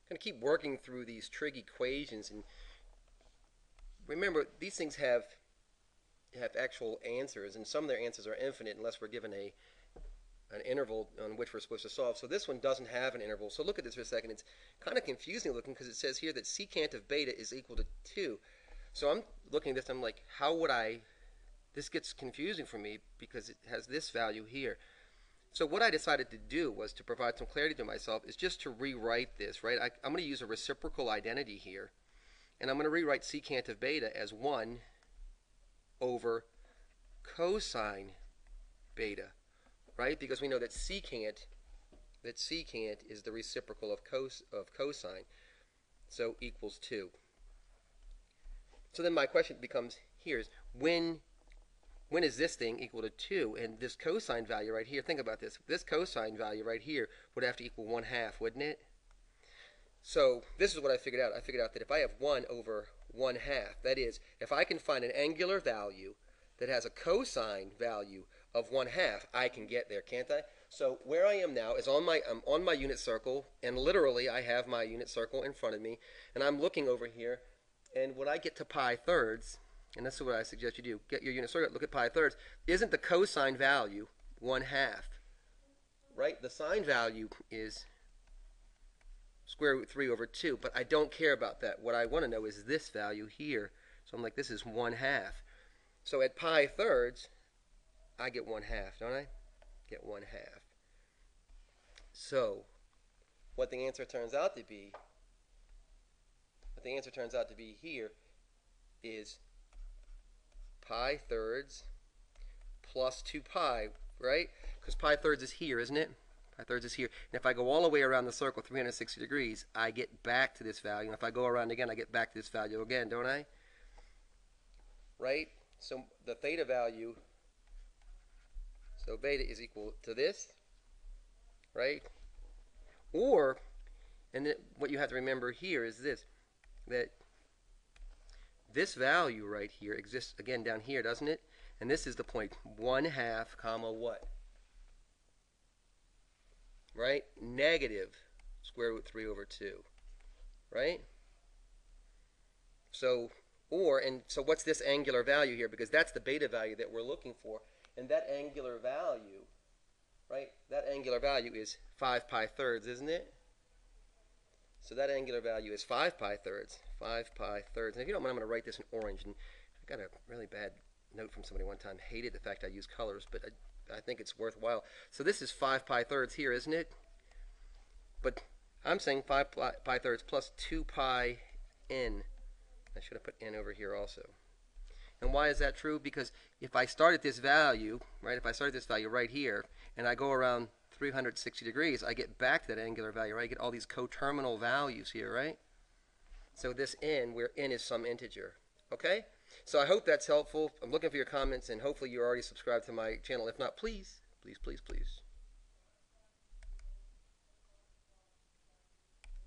going to keep working through these trig equations, and remember these things have actual answers, and some of their answers are infinite unless we're given an interval on which we're supposed to solve. So this one doesn't have an interval. So look at this for a second. It's kind of confusing looking because it says here that secant of beta is equal to 2. So I'm looking at this, I'm like, how would I, this gets confusing for me because it has this value here. So what I decided to do was, to provide some clarity to myself, is just to rewrite this, right? I'm going to use a reciprocal identity here, and I'm going to rewrite secant of beta as 1 over cosine beta, right? Because we know that secant is the reciprocal of cosine, so equals 2. So then my question becomes here is, when is this thing equal to 2? And this cosine value right here, think about this. This cosine value right here would have to equal 1/2, wouldn't it? So this is what I figured out. I figured out that if I have 1 over 1/2, that is, if I can find an angular value that has a cosine value of 1/2, I can get there, can't I? So where I am now is I'm on my unit circle, and literally I have my unit circle in front of me, and I'm looking over here, and when I get to pi thirds, and this is what I suggest you do, get your unit circle, look at pi thirds, isn't the cosine value 1/2? Right? The sine value is square root 3 over 2, but I don't care about that. What I want to know is this value here. So I'm like, this is 1/2. So at pi thirds, I get 1/2, don't I? Get 1/2. So what the answer turns out to be, here is pi thirds plus 2 pi, right? Because pi thirds is here, isn't it? Pi thirds is here. And if I go all the way around the circle 360 degrees, I get back to this value. And if I go around again, I get back to this value again, don't I? Right? So the theta value, so beta is equal to this, right? Or, and then what you have to remember here is this, that this value right here exists again down here, doesn't it? And this is the point 1/2 comma what? Right? Negative square root 3 over 2. Right? So, so what's this angular value here? Because that's the beta value that we're looking for. And that angular value, right? That angular value is 5 pi thirds, isn't it? So that angular value is 5 pi thirds. 5 pi thirds. And if you don't mind, I'm going to write this in orange. And I got a really bad note from somebody one time. Hated the fact I use colors, but I think it's worthwhile. So this is 5 pi thirds here, isn't it? But I'm saying 5 pi thirds plus 2 pi n. I should have put n over here also. And why is that true? Because if I start at this value, right, if I start at this value right here, and I go around 360 degrees, I get back to that angular value, right? I get all these coterminal values here, right? So this n, where n is some integer. Okay? So I hope that's helpful. I'm looking for your comments, and hopefully you're already subscribed to my channel. If not, please, please, please, please